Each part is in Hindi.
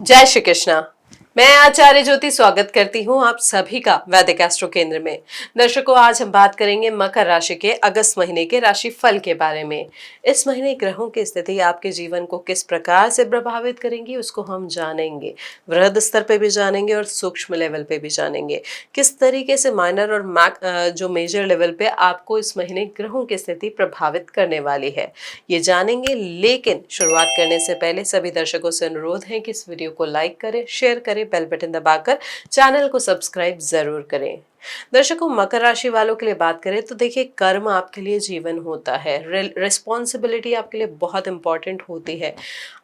जय श्री कृष्णा। मैं आचार्य ज्योति स्वागत करती हूँ आप सभी का वैदिक एस्ट्रो केंद्र में। दर्शकों, आज हम बात करेंगे मकर राशि के अगस्त महीने के राशि फल के बारे में। इस महीने ग्रहों की स्थिति आपके जीवन को किस प्रकार से प्रभावित करेंगी उसको हम जानेंगे। वृहद स्तर पे भी जानेंगे और सूक्ष्म लेवल पे भी जानेंगे किस तरीके से माइनर और जो मेजर लेवल पे आपको इस महीने ग्रहों की स्थिति प्रभावित करने वाली है, ये जानेंगे। लेकिन शुरुआत करने से पहले सभी दर्शकों से अनुरोध है कि इस वीडियो को लाइक करें, शेयर करें, बेल बटन दबाकर चैनल को सब्सक्राइब जरूर करें। दर्शकों, मकर राशि वालों के लिए बात करें तो देखिए, कर्म आपके लिए जीवन होता है, रिस्पॉन्सिबिलिटी आपके लिए बहुत इंपॉर्टेंट होती है।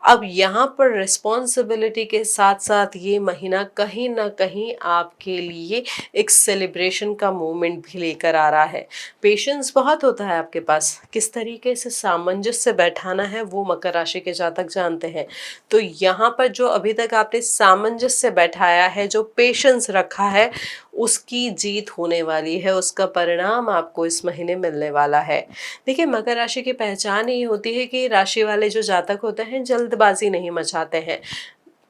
अब यहाँ पर रिस्पॉन्सिबिलिटी के साथ साथ ये महीना कहीं ना कहीं आपके लिए एक सेलिब्रेशन का मोमेंट भी लेकर आ रहा है। पेशेंस बहुत होता है आपके पास, किस तरीके से सामंजस्य बैठाना है वो मकर राशि के जातक जानते हैं। तो यहाँ पर जो अभी तक आपने सामंजस्य बैठाया है, जो पेशेंस रखा है, उसकी जीत होने वाली है, उसका परिणाम आपको इस महीने मिलने वाला है। देखिए, मकर राशि की पहचान ये होती है कि राशि वाले जो जातक होते हैं जल्दबाजी नहीं मचाते हैं,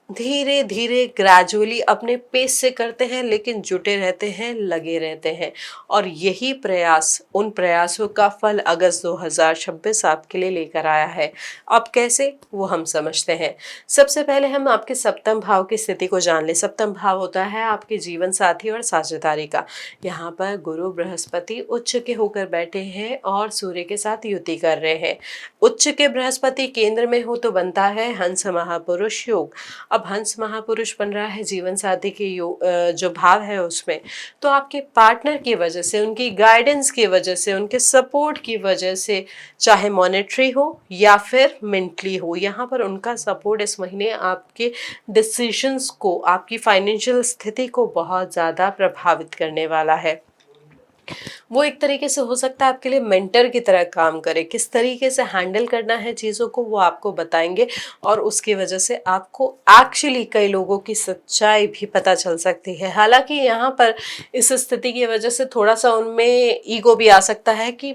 धीरे धीरे ग्रेजुअली अपने पेस से करते हैं, लेकिन जुटे रहते हैं, लगे रहते हैं। और यही प्रयास, उन प्रयासों का फल अगस्त 2026 आपके लिए लेकर आया है। अब कैसे, वो हम समझते हैं। सबसे पहले हम आपके सप्तम भाव की स्थिति को जान ले। सप्तम भाव होता है आपके जीवन साथी और साझेदारी का। यहाँ पर गुरु बृहस्पति उच्च के होकर बैठे हैं और सूर्य के साथ युति कर रहे हैं। उच्च के बृहस्पति केंद्र में हो तो बनता है हंस महापुरुष योग। अब हंस महापुरुष बन रहा है जीवन साथी के जो भाव है उसमें, तो आपके पार्टनर की वजह से, उनकी गाइडेंस की वजह से, उनके सपोर्ट की वजह से, चाहे मॉनेटरी हो या फिर मेंटली हो, यहाँ पर उनका सपोर्ट इस महीने आपके डिसीजंस को, आपकी फाइनेंशियल स्थिति को बहुत ज़्यादा प्रभावित करने वाला है। वो एक तरीके से हो सकता है आपके लिए मेंटर की तरह काम करे। किस तरीके से हैंडल करना है चीज़ों को वो आपको बताएंगे, और उसकी वजह से आपको एक्चुअली कई लोगों की सच्चाई भी पता चल सकती है। हालांकि यहाँ पर इस स्थिति की वजह से थोड़ा सा उनमें ईगो भी आ सकता है कि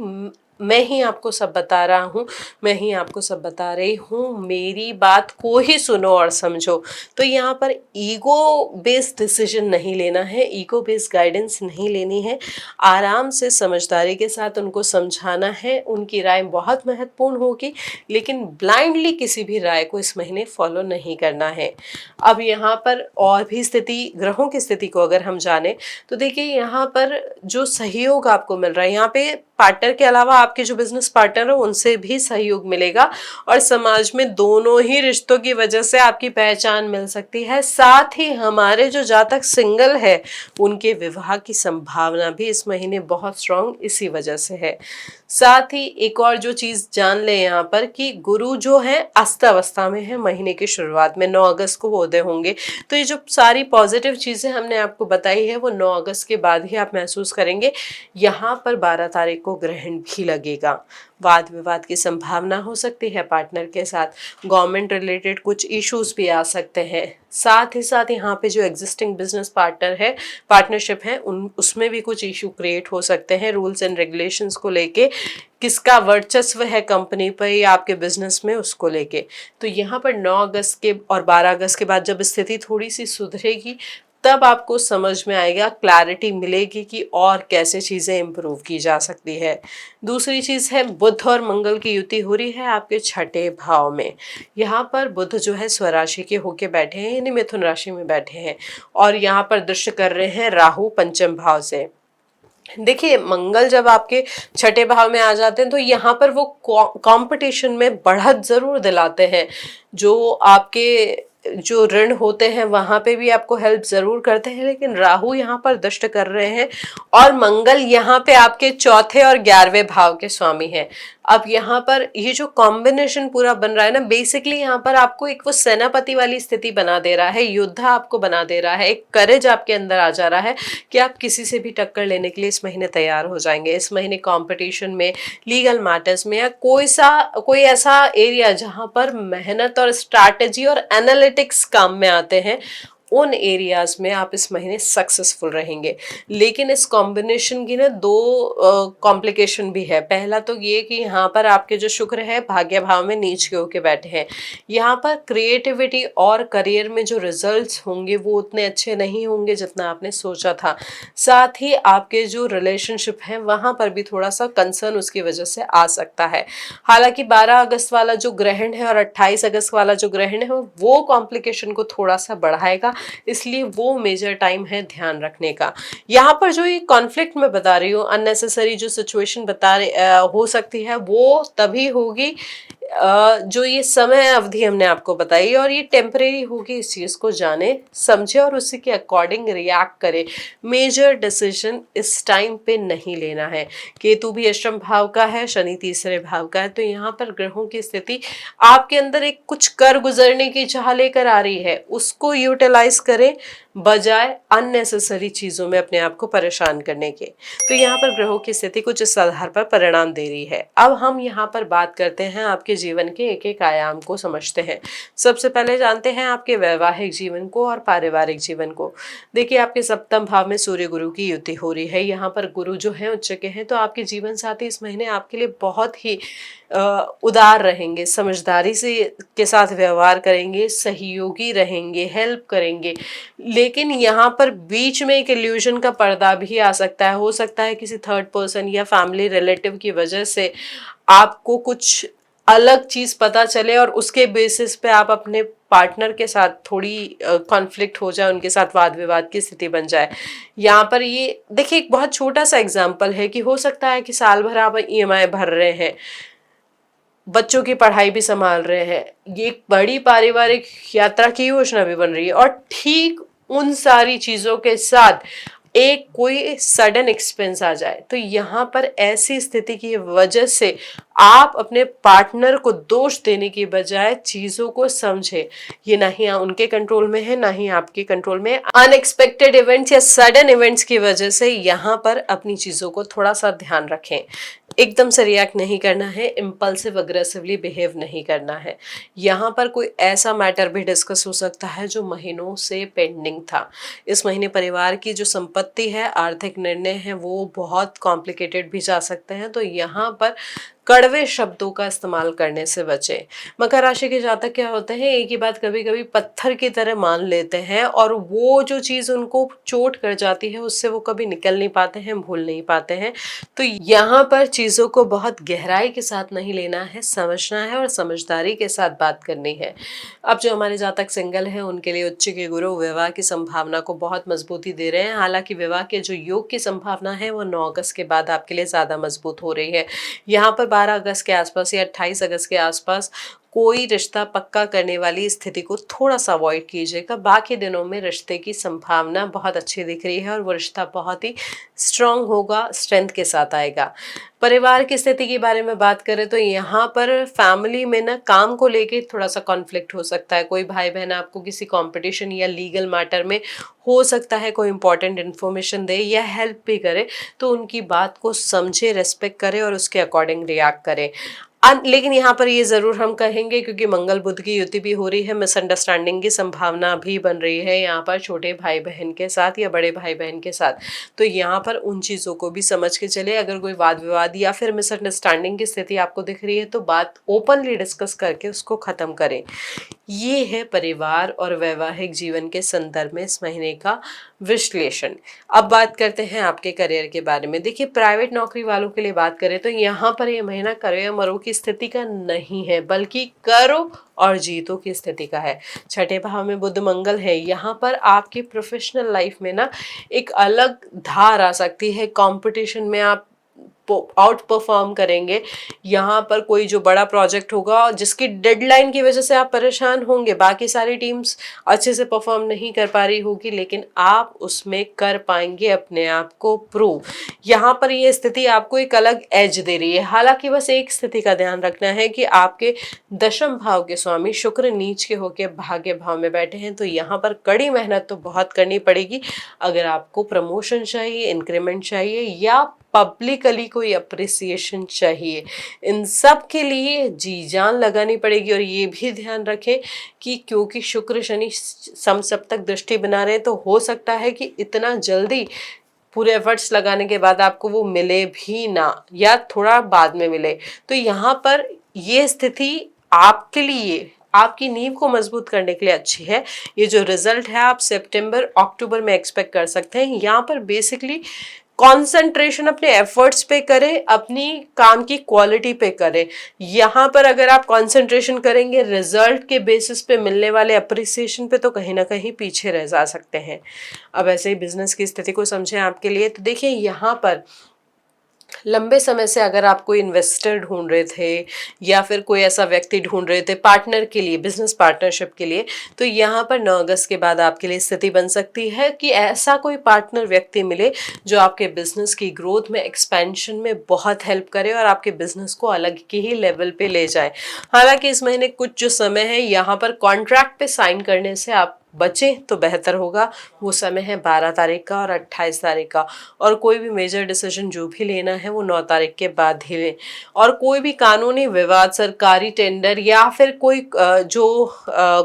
मैं ही आपको सब बता रहा हूँ, मैं ही आपको सब बता रही हूँ, मेरी बात को ही सुनो और समझो। तो यहाँ पर ईगो बेस्ड डिसीजन नहीं लेना है, ईगो बेस्ड गाइडेंस नहीं लेनी है। आराम से समझदारी के साथ उनको समझाना है। उनकी राय बहुत महत्वपूर्ण होगी, लेकिन ब्लाइंडली किसी भी राय को इस महीने फॉलो नहीं करना है। अब यहाँ पर और भी स्थिति, ग्रहों की स्थिति को अगर हम जाने तो देखिए, यहाँ पर जो सहयोग आपको मिल रहा है, यहाँ पे पार्टनर के अलावा आपके जो बिजनेस पार्टनर हो उनसे भी सहयोग मिलेगा, और समाज में दोनों ही रिश्तों की वजह से आपकी पहचान मिल सकती है। साथ ही हमारे जो जातक सिंगल है उनके विवाह की संभावना भी इस महीने बहुत स्ट्रांग इसी वजह से है। साथ ही एक और जो चीज जान ले यहाँ पर कि गुरु जो है अस्त अवस्था में है। महीने की शुरुआत में 9 अगस्त को उदय होंगे, तो ये जो सारी पॉजिटिव चीजें हमने आपको बताई है वो 9 अगस्त के बाद ही आप महसूस करेंगे। यहाँ पर 12 तारीख को ग्रहण भी लगेगा। वाद विवाद की संभावना हो सकती है पार्टनर के साथ, गवर्नमेंट रिलेटेड कुछ इश्यूज भी आ सकते हैं। साथ ही साथ यहाँ पे जो एग्जिस्टिंग बिजनेस पार्टनर है, पार्टनरशिप है, उसमें भी कुछ इशू क्रिएट हो सकते हैं रूल्स एंड रेगुलेशंस को लेके, किसका वर्चस्व है कंपनी पर या आपके बिजनेस में, उसको लेके। तो यहाँ पर 9 अगस्त के और 12 अगस्त के बाद जब स्थिति थोड़ी सी सुधरेगी, तब आपको समझ में आएगा, क्लैरिटी मिलेगी कि और कैसे चीज़ें इम्प्रूव की जा सकती है। दूसरी चीज़ है, बुध और मंगल की युति हो रही है आपके छठे भाव में। यहाँ पर बुध जो है स्वराशि के होके बैठे हैं, यानी मिथुन राशि में बैठे हैं, और यहाँ पर दृश्य कर रहे हैं राहु पंचम भाव से। देखिए, मंगल जब आपके छठे भाव में आ जाते हैं तो यहाँ पर वो कंपटीशन में बढ़त जरूर दिलाते हैं। जो आपके जो ऋण होते हैं वहां पे भी आपको हेल्प जरूर करते हैं, लेकिन राहु यहाँ पर दष्ट कर रहे हैं, और मंगल यहाँ पे आपके चौथे और 11वें भाव के स्वामी हैं। अब यहाँ पर ये जो कॉम्बिनेशन पूरा बन रहा है ना, बेसिकली यहाँ पर आपको एक वो सेनापति वाली स्थिति बना दे रहा है, योद्धा आपको बना दे रहा है, एक करेज आपके अंदर आ जा रहा है कि आप किसी से भी टक्कर लेने के लिए इस महीने तैयार हो जाएंगे। इस महीने कॉम्पिटिशन में, लीगल मैटर्स में, या कोई ऐसा एरिया जहाँ पर मेहनत और स्ट्रैटेजी और एनालिटिक्स काम में आते हैं, उन एरियाज में आप इस महीने सक्सेसफुल रहेंगे। लेकिन इस कॉम्बिनेशन की ना दो कॉम्प्लिकेशन भी है। पहला तो ये कि यहाँ पर आपके जो शुक्र है भाग्य भाव में नीच के होके बैठे हैं, यहाँ पर क्रिएटिविटी और करियर में जो रिजल्ट्स होंगे वो उतने अच्छे नहीं होंगे जितना आपने सोचा था। साथ ही आपके जो रिलेशनशिप है वहां पर भी थोड़ा सा कंसर्न उसकी वजह से आ सकता है। हालांकि 12 अगस्त वाला जो ग्रहण है और 28 अगस्त वाला जो ग्रहण है वो कॉम्प्लिकेशन को थोड़ा सा बढ़ाएगा, इसलिए वो मेजर टाइम है ध्यान रखने का। यहाँ पर जो ये कॉन्फ्लिक्ट मैं बता रही हूँ, अननेसेसरी जो सिचुएशन हो सकती है वो तभी होगी जो ये समय अवधि हमने आपको बताई, और ये टेम्परेरी होगी, इस चीज को जाने समझे और उसी के अकॉर्डिंग रिएक्ट करे। मेजर डिसीजन इस टाइम पे नहीं लेना है। केतु भी अष्टम भाव का है, शनि तीसरे भाव का है, तो यहाँ पर ग्रहों की स्थिति आपके अंदर एक कुछ कर गुजरने की चाह लेकर आ रही है, उसको यूटिलाइज करें बजाय अननेसेसरी चीजों में अपने आप को परेशान करने के। तो यहाँ पर ग्रहों की स्थिति कुछ इस आधार पर परिणाम दे रही है। अब हम यहाँ पर बात करते हैं आपके जीवन के एक एक आयाम को समझते हैं। सबसे पहले जानते हैं आपके वैवाहिक जीवन को और पारिवारिक जीवन को। देखिए, आपके सप्तम भाव में सूर्य गुरु की युति हो रही है। यहाँ पर गुरु जो है उच्च के हैं, तो आपके जीवन साथी इस महीने आपके लिए बहुत ही उदार रहेंगे, समझदारी से के साथ व्यवहार करेंगे, सहयोगी रहेंगे, हेल्प करेंगे। लेकिन यहाँ पर बीच में एक इल्यूजन का पर्दा भी आ सकता है। हो सकता है किसी थर्ड पर्सन या फैमिली रिलेटिव की वजह से आपको कुछ अलग चीज पता चले और उसके बेसिस पे आप अपने पार्टनर के साथ थोड़ी कॉन्फ्लिक्ट हो जाए, उनके साथ वाद विवाद की स्थिति बन जाए। यहाँ पर ये देखिए, एक बहुत छोटा सा एग्जाम्पल है कि हो सकता है कि साल भर आप ईएमआई भर रहे हैं, बच्चों की पढ़ाई भी संभाल रहे हैं, ये एक बड़ी पारिवारिक यात्रा की योजना भी बन रही है, और ठीक उन सारी चीजों के साथ एक कोई सडन एक्सपेंस आ जाए, तो यहाँ पर ऐसी स्थिति की वजह से आप अपने पार्टनर को दोष देने की बजाय चीजों को समझे। ये ना ही उनके कंट्रोल में है, ना ही आपके कंट्रोल में। अनएक्सपेक्टेड इवेंट्स या सडन इवेंट्स की वजह से यहाँ पर अपनी चीजों को थोड़ा सा ध्यान रखें। एकदम से रिएक्ट नहीं करना है, इम्पल्सिव अग्रेसिवली बिहेव नहीं करना है। यहाँ पर कोई ऐसा मैटर भी डिस्कस हो सकता है जो महीनों से पेंडिंग था। इस महीने परिवार की जो संपत्ति है, आर्थिक निर्णय है, वो बहुत कॉम्प्लिकेटेड भी जा सकते हैं, तो यहाँ पर कड़वे शब्दों का इस्तेमाल करने से बचे। मकर राशि के जातक क्या होते हैं, एक ही बात कभी कभी पत्थर की तरह मान लेते हैं, और वो जो चीज उनको चोट कर जाती है उससे वो कभी निकल नहीं पाते हैं, भूल नहीं पाते हैं। तो यहाँ पर चीजों को बहुत गहराई के साथ नहीं लेना है, समझना है और समझदारी के साथ बात करनी है। अब जो हमारे जातक सिंगल हैं उनके लिए उच्च के गुरु विवाह की संभावना को बहुत मजबूती दे रहे हैं। हालांकि विवाह के जो योग की संभावना है वो 9 अगस्त के बाद आपके लिए ज्यादा मजबूत हो रही है। यहाँ पर 12 अगस्त के आसपास या 28 अगस्त के आसपास कोई रिश्ता पक्का करने वाली स्थिति को थोड़ा सा अवॉइड कीजिएगा। बाकी दिनों में रिश्ते की संभावना बहुत अच्छी दिख रही है और वो रिश्ता बहुत ही स्ट्रांग होगा, स्ट्रेंथ के साथ आएगा। परिवार की स्थिति के बारे में बात करें तो यहाँ पर फैमिली में ना काम को लेके थोड़ा सा कॉन्फ्लिक्ट हो सकता है। कोई भाई बहन आपको किसी कंपटीशन या लीगल मैटर में हो सकता है कोई इंपॉर्टेंट इन्फॉर्मेशन दे या हेल्प भी करे, तो उनकी बात को समझे, रेस्पेक्ट करें और उसके अकॉर्डिंग रिएक्ट करें। लेकिन यहाँ पर ये जरूर हम कहेंगे, क्योंकि मंगल बुध की युति भी हो रही है, मिसअंडरस्टैंडिंग की संभावना भी बन रही है यहाँ पर छोटे भाई बहन के साथ या बड़े भाई बहन के साथ। तो यहाँ पर उन चीज़ों को भी समझ के चले। अगर कोई वाद विवाद या फिर मिसअंडरस्टैंडिंग की स्थिति आपको दिख रही है तो बात ओपनली डिस्कस करके उसको खत्म करें। ये है परिवार और वैवाहिक जीवन के संदर्भ में इस महीने का विश्लेषण। अब बात करते हैं आपके करियर के बारे में। देखिए, प्राइवेट नौकरी वालों के लिए बात करें तो यहाँ पर ये महीना करो या मरो की स्थिति का नहीं है, बल्कि करो और जीतो की स्थिति का है। छठे भाव में बुध मंगल है। यहाँ पर आपकी प्रोफेशनल लाइफ में ना एक अलग धार आ सकती है। कंपटीशन में आप आउट परफॉर्म करेंगे। यहाँ पर कोई जो बड़ा प्रोजेक्ट होगा जिसकी डेडलाइन की वजह से आप परेशान होंगे, बाकी सारी टीम्स अच्छे से परफॉर्म नहीं कर पा रही होगी, लेकिन आप उसमें कर पाएंगे अपने आप को प्रूव। यहाँ पर ये स्थिति आपको एक अलग एज दे रही है। हालांकि बस एक स्थिति का ध्यान रखना है कि आपके दशम भाव के स्वामी शुक्र नीच के होके भाग्य भाव में बैठे हैं, तो यहाँ पर कड़ी मेहनत तो बहुत करनी पड़ेगी। अगर आपको प्रमोशन चाहिए, इंक्रीमेंट चाहिए या पब्लिकली कोई अप्रिसिएशन चाहिए। इन सब के लिए जी जान लगानी पड़ेगी। और ये भी ध्यान रखें कि क्योंकि शुक्र शनि समसप्तक दृष्टि बना रहे हैं, तो हो सकता है कि इतना जल्दी पूरे एफर्ट्स लगाने के बाद आपको वो मिले भी ना, या थोड़ा बाद में मिले। तो यहाँ पर ये स्थिति आपके लिए, आपकी नींव को मजबूत करने के लिए अच्छी है। ये जो रिजल्ट है आप सितंबर अक्टूबर में एक्सपेक्ट कर सकते हैं। यहाँ पर बेसिकली कंसंट्रेशन अपने एफर्ट्स पे करें, अपनी काम की क्वालिटी पे करें। यहाँ पर अगर आप कंसंट्रेशन करेंगे रिजल्ट के बेसिस पे मिलने वाले अप्रिसिएशन पे, तो कहीं ना कहीं पीछे रह जा सकते हैं। अब ऐसे ही बिजनेस की स्थिति को समझें आपके लिए, तो देखिए यहाँ पर लंबे समय से अगर आप कोई इन्वेस्टर ढूंढ रहे थे या फिर कोई ऐसा व्यक्ति ढूंढ रहे थे पार्टनर के लिए, बिजनेस पार्टनरशिप के लिए, तो यहाँ पर 9 अगस्त के बाद आपके लिए स्थिति बन सकती है कि ऐसा कोई पार्टनर व्यक्ति मिले जो आपके बिजनेस की ग्रोथ में, एक्सपेंशन में बहुत हेल्प करे और आपके बिजनेस को अलग के ही लेवल पे ले जाए। हालांकि इस महीने कुछ जो समय है यहाँ पर कॉन्ट्रैक्ट पे साइन करने से आप बचें तो बेहतर होगा। वो समय है 12 तारीख का और 28 तारीख का। और कोई भी मेजर डिसीजन जो भी लेना है वो 9 तारीख के बाद ही लें। और कोई भी कानूनी विवाद, सरकारी टेंडर या फिर कोई जो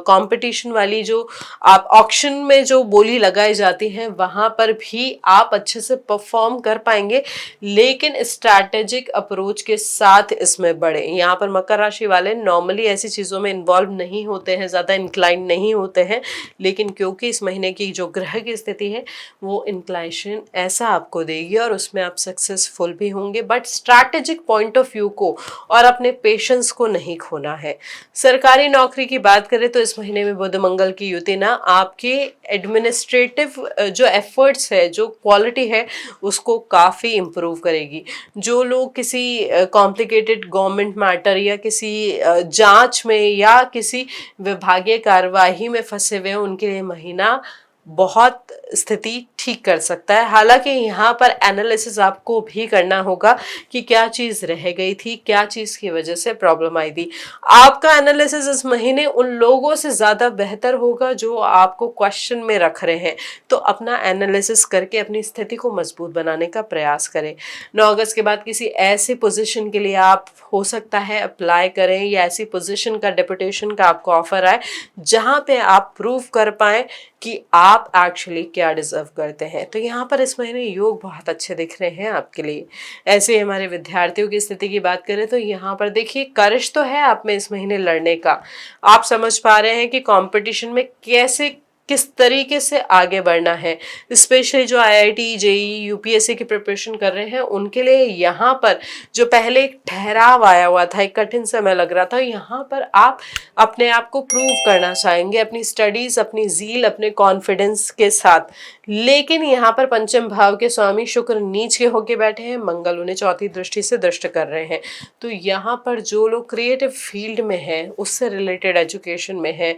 कंपटीशन वाली जो आप ऑक्शन में जो बोली लगाई जाती है, वहाँ पर भी आप अच्छे से परफॉर्म कर पाएंगे, लेकिन स्ट्रैटेजिक अप्रोच के साथ इसमें बढ़े। यहाँ पर मकर राशि वाले नॉर्मली ऐसी चीज़ों में इन्वॉल्व नहीं होते हैं, ज़्यादा इंक्लाइन नहीं होते हैं, लेकिन क्योंकि इस महीने की जो ग्रह की स्थिति है वो इंक्लाइनेशन ऐसा आपको देगी और उसमें आप सक्सेसफुल भी होंगे। But strategic point of view को और अपने पेशेंस को नहीं खोना है। सरकारी नौकरी की बात करें तो इस महीने में बुध मंगल की युति ना आपके एडमिनिस्ट्रेटिव जो एफर्ट्स है, जो क्वालिटी है, उसको काफ़ी इम्प्रूव करेगी। जो लोग किसी कॉम्प्लिकेटेड गवर्नमेंट मैटर या किसी जांच में या किसी विभागीय कार्यवाही में फंसे हुए हैं, उनके लिए महीना बहुत स्थिति ठीक कर सकता है। हालांकि यहाँ पर एनालिसिस आपको भी करना होगा कि क्या चीज़ रह गई थी, क्या चीज़ की वजह से प्रॉब्लम आई थी। आपका एनालिसिस इस महीने उन लोगों से ज़्यादा बेहतर होगा जो आपको क्वेश्चन में रख रहे हैं। तो अपना एनालिसिस करके अपनी स्थिति को मजबूत बनाने का प्रयास करें। 9 अगस्त के बाद किसी ऐसी पोजीशन के लिए आप हो सकता है अप्लाई करें, या ऐसी पोजीशन का, डेपुटेशन का आपको ऑफर आए जहाँ पे आप प्रूव कर पाएँ कि आप एक्चुअली क्या डिजर्व करते हैं। तो यहाँ पर इस महीने योग बहुत अच्छे दिख रहे हैं आपके लिए। ऐसे ही हमारे विद्यार्थियों की स्थिति की बात करें तो यहाँ पर देखिए कर्ज तो है आप में इस महीने लड़ने का। आप समझ पा रहे हैं कि कंपटीशन में कैसे, किस तरीके से आगे बढ़ना है। स्पेशली जो आईआईटी, जेईई, यूपीएससी की प्रिपरेशन कर रहे हैं उनके लिए यहाँ पर जो पहले एक ठहराव आया हुआ था, एक कठिन समय लग रहा था, यहाँ पर आप अपने आप को प्रूव करना चाहेंगे, अपनी स्टडीज, अपनी जील, अपने कॉन्फिडेंस के साथ। लेकिन यहाँ पर पंचम भाव के स्वामी शुक्र नीच के होके बैठे हैं, मंगल उन्हें चौथी दृष्टि से दृष्ट कर रहे हैं। तो यहाँ पर जो लोग क्रिएटिव फील्ड में हैं, उससे रिलेटेड एजुकेशन में है,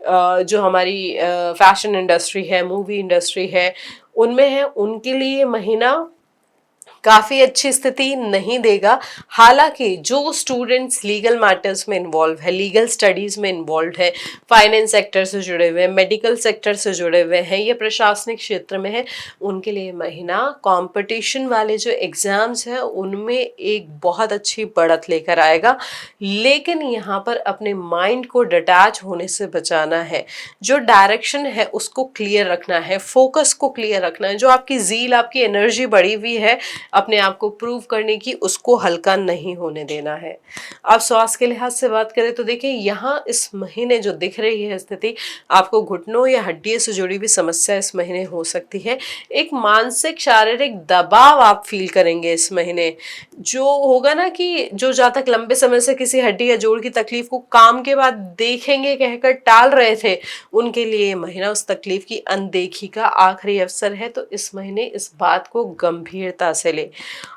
जो हमारी फैशन इंडस्ट्री है, मूवी इंडस्ट्री है, उनमें है, उनके लिए महीना काफ़ी अच्छी स्थिति नहीं देगा। हालांकि जो स्टूडेंट्स लीगल मैटर्स में इन्वॉल्व है, लीगल स्टडीज़ में इन्वॉल्व है, फाइनेंस सेक्टर से जुड़े हुए हैं, मेडिकल सेक्टर से जुड़े हुए हैं, या प्रशासनिक क्षेत्र में है, उनके लिए महीना कंपटीशन वाले जो एग्ज़ाम्स हैं उनमें एक बहुत अच्छी बढ़त लेकर आएगा। लेकिन यहाँ पर अपने माइंड को डिटैच होने से बचाना है। जो डायरेक्शन है उसको क्लियर रखना है, फोकस को क्लियर रखना है। जो आपकी जील, आपकी एनर्जी बढ़ी हुई है अपने आप को प्रूव करने की, उसको हल्का नहीं होने देना है। अब स्वास्थ्य के लिहाज से बात करें तो देखिए यहाँ इस महीने जो दिख रही है स्थिति, आपको घुटनों या हड्डियों से जुड़ी हुई समस्या इस महीने हो सकती है। एक मानसिक शारीरिक दबाव आप फील करेंगे इस महीने। जो होगा ना कि जो जहाँ तक लंबे समय से किसी हड्डी या जोड़ की तकलीफ को काम के बाद देखेंगे कहकर टाल रहे थे, उनके लिए ये महीना उस तकलीफ की अनदेखी का आखिरी अवसर है। तो इस महीने इस बात को गंभीरता से ले।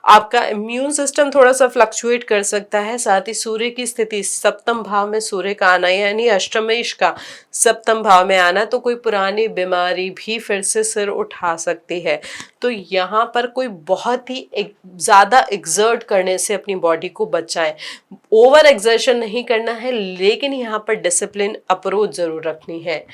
आपका इम्यून सिस्टम थोड़ा सा फ्लक्चुएट कर सकता है। साथ ही सूर्य की स्थिति, सप्तम भाव में सूर्य का आना, यानी अष्टमेश का सप्तम भाव में आना, तो कोई पुरानी बीमारी भी फिर से सिर उठा सकती है। तो यहाँ पर कोई बहुत ही ज़्यादा एग्जर्ट करने से अपनी बॉडी को बचाएं। ओवर एक्सर्शन नहीं करना है, लेकिन यहाँ पर डिसिप्लिन अप्रोच जरूर रखनी है।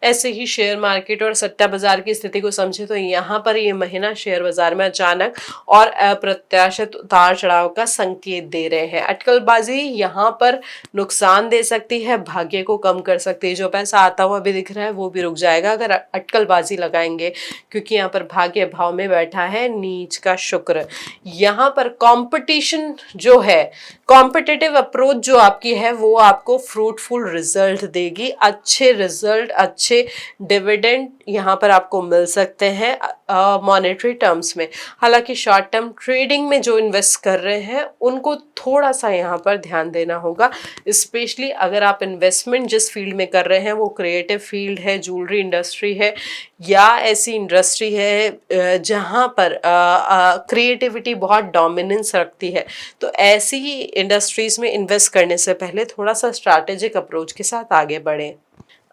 ऐसे ही शेयर मार्केट और सट्टा बाजार की स्थिति को समझे तो यहाँ पर ये महीना शेयर बाजार में अचानक और अप्रत्याशित उतार चढ़ाव का संकेत दे रहे हैं। अटकलबाजी यहाँ पर नुकसान दे सकती है, भाग्य को कम कर सकती है। जो पैसा आता हुआ भी दिख रहा है वो भी रुक जाएगा अगर अटकलबाजी लगाएंगे, क्योंकि यहाँ पर भाग्य भाव में बैठा है नीच का शुक्र। यहाँ पर कंपटीशन जो है, कॉम्पिटिटिव अप्रोच जो आपकी है वो आपको फ्रूटफुल रिजल्ट देगी। अच्छे रिजल्ट, अच्छे डिविडेंड यहाँ पर आपको मिल सकते हैं मॉनेटरी टर्म्स में। हालांकि शॉर्ट टर्म ट्रेडिंग में जो इन्वेस्ट कर रहे हैं उनको थोड़ा सा यहाँ पर ध्यान देना होगा, स्पेशली अगर आप इन्वेस्टमेंट जिस फील्ड में कर रहे हैं वो क्रिएटिव फील्ड है, ज्वेलरी इंडस्ट्री है, या ऐसी इंडस्ट्री है जहाँ पर क्रिएटिविटी बहुत डोमिनेंस रखती है। तो ऐसी ही इंडस्ट्रीज में इन्वेस्ट करने से पहले थोड़ा सा स्ट्रैटेजिक अप्रोच के साथ आगे बढ़ें।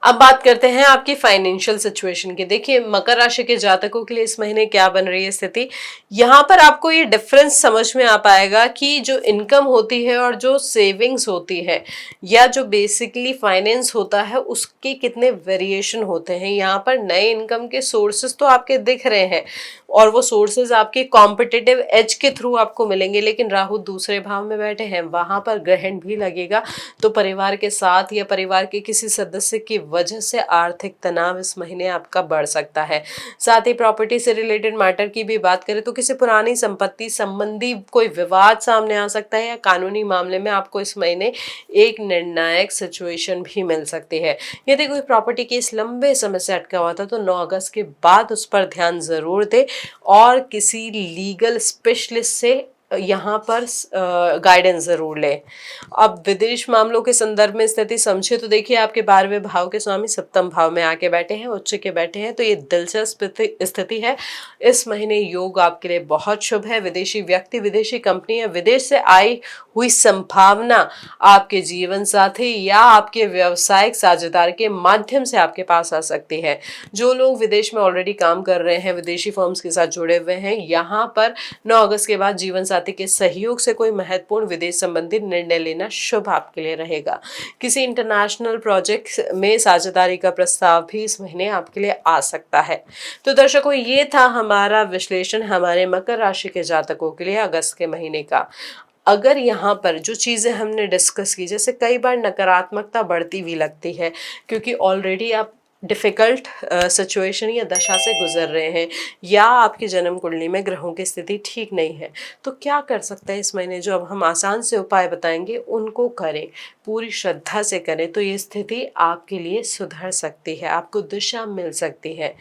अब बात करते हैं आपकी फाइनेंशियल सिचुएशन की। देखिए, मकर राशि के जातकों के लिए इस महीने क्या बन रही है स्थिति। यहाँ पर आपको ये डिफरेंस समझ में आ पाएगा कि जो इनकम होती है और जो सेविंग्स होती है या जो बेसिकली फाइनेंस होता है उसके कितने वेरिएशन होते हैं। यहाँ पर नए इनकम के सोर्सेज तो आपके दिख रहे हैं और वो सोर्सेज आपके कॉम्पिटिटिव एज के थ्रू आपको मिलेंगे, लेकिन राहु दूसरे भाव में बैठे हैं, वहां पर ग्रहण भी लगेगा। तो परिवार के साथ या परिवार के किसी सदस्य की वजह से आर्थिक तनाव इस महीने आपका बढ़ सकता है। साथ ही प्रॉपर्टी से रिलेटेड मैटर की भी बात करें तो किसी पुरानी संपत्ति संबंधी कोई विवाद सामने आ सकता है या कानूनी मामले में आपको इस महीने एक निर्णायक सिचुएशन भी मिल सकती है। यदि कोई प्रॉपर्टी केस लंबे समय से अटका हुआ था तो 9 अगस्त के बाद उस पर ध्यान जरूर दें और किसी लीगल स्पेशलिस्ट से यहाँ पर गाइडेंस जरूर लें। अब विदेश मामलों के संदर्भ में स्थिति समझे तो देखिए, आपके 12वें भाव के स्वामी सप्तम भाव में आके बैठे हैं, उच्च के बैठे हैं, तो ये दिलचस्प स्थिति है। इस महीने योग आपके लिए बहुत शुभ है। विदेशी व्यक्ति, विदेशी कंपनी या विदेश से आई हुई संभावना आपके जीवन साथी या आपके व्यवसायिक साझेदार के माध्यम से आपके पास आ सकती है। जो लोग विदेश में ऑलरेडी काम कर रहे हैं, विदेशी फर्म्स के साथ जुड़े हुए हैं, यहाँ पर 9 अगस्त के बाद जीवन साथी के सहयोग से कोई महत्वपूर्ण विदेश संबंधी निर्णय लेना शुभ आपके लिए रहेगा। किसी इंटरनेशनल प्रोजेक्ट में साझेदारी का प्रस्ताव भी इस महीने आपके लिए आ सकता है। तो दर्शकों, ये था हमारा विश्लेषण हमारे मकर राशि के जातकों के लिए अगस्त के महीने का। अगर यहाँ पर जो चीज़ें हमने डिस्कस की, जैसे कई बार नकारात्मकता बढ़ती भी लगती है क्योंकि ऑलरेडी आप डिफ़िकल्ट सिचुएशन या दशा से गुजर रहे हैं या आपकी जन्म कुंडली में ग्रहों की स्थिति ठीक नहीं है, तो क्या कर सकते हैं इस महीने। जो अब हम आसान से उपाय बताएंगे उनको करें, पूरी श्रद्धा से करें, तो ये स्थिति आपके लिए सुधर सकती है, आपको दिशा मिल सकती है।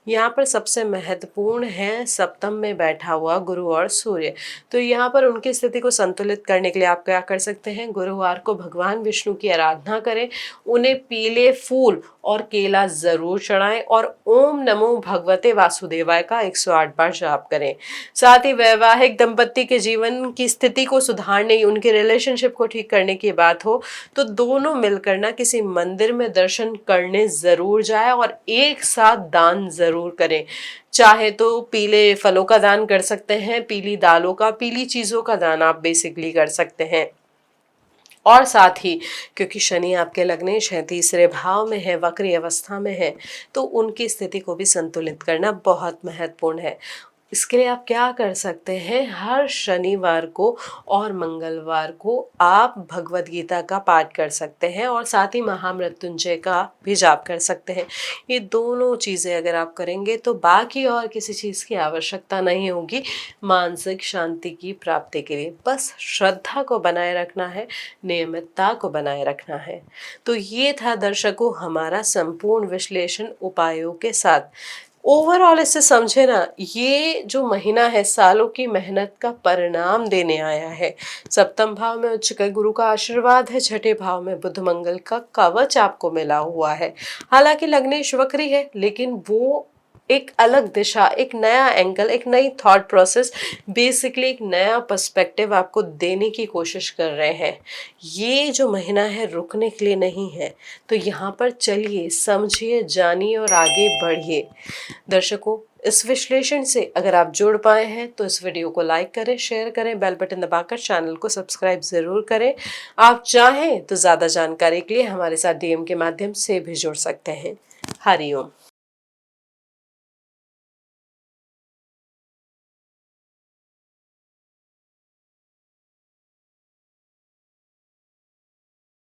यहाँ पर सबसे महत्वपूर्ण है सप्तम में बैठा हुआ गुरु और सूर्य। तो यहाँ पर उनकी स्थिति को संतुलित करने के लिए आप क्या कर सकते हैं, गुरुवार को भगवान विष्णु की आराधना करें, उन्हें पीले फूल और केला जरूर चढ़ाएं और ओम नमो भगवते वासुदेवाय का 108 बार जाप करें। साथ ही वैवाहिक दंपत्ति के जीवन की स्थिति को सुधारने, उनके रिलेशनशिप को ठीक करने की बात हो तो दोनों मिलकर ना किसी मंदिर में दर्शन करने जरूर जाए और एक साथ दान जरूर करें। चाहे तो पीले फलों का दान कर सकते हैं, पीली दालों का, पीली चीजों का दान आप बेसिकली कर सकते हैं। और साथ ही क्योंकि शनि आपके लग्नेश है, तीसरे भाव में है, वक्री अवस्था में है, तो उनकी स्थिति को भी संतुलित करना बहुत महत्वपूर्ण है। इसके लिए आप क्या कर सकते हैं, हर शनिवार को और मंगलवार को आप भगवत गीता का पाठ कर सकते हैं और साथ ही महामृत्युंजय का भी जाप कर सकते हैं। ये दोनों चीज़ें अगर आप करेंगे तो बाकी और किसी चीज़ की आवश्यकता नहीं होगी मानसिक शांति की प्राप्ति के लिए। बस श्रद्धा को बनाए रखना है, नियमितता को बनाए रखना है। तो ये था दर्शकों हमारा संपूर्ण विश्लेषण उपायों के साथ। ओवरऑल इससे समझे ना, ये जो महीना है सालों की मेहनत का परिणाम देने आया है। सप्तम भाव में उच्च गुरु का आशीर्वाद है, छठे भाव में बुध मंगल का कवच आपको मिला हुआ है। हालांकि लग्नेश वक्री है लेकिन वो एक अलग दिशा, एक नया एंगल, एक नई थॉट प्रोसेस, बेसिकली एक नया पर्सपेक्टिव आपको देने की कोशिश कर रहे हैं। ये जो महीना है रुकने के लिए नहीं है, तो यहाँ पर चलिए, समझिए, जानिए और आगे बढ़िए। दर्शकों, इस विश्लेषण से अगर आप जुड़ पाए हैं तो इस वीडियो को लाइक करें, शेयर करें, बेल बटन दबाकर चैनल को सब्सक्राइब ज़रूर करें। आप चाहें तो ज़्यादा जानकारी के लिए हमारे साथ डीएम के माध्यम से भी जुड़ सकते हैं। हरिओम।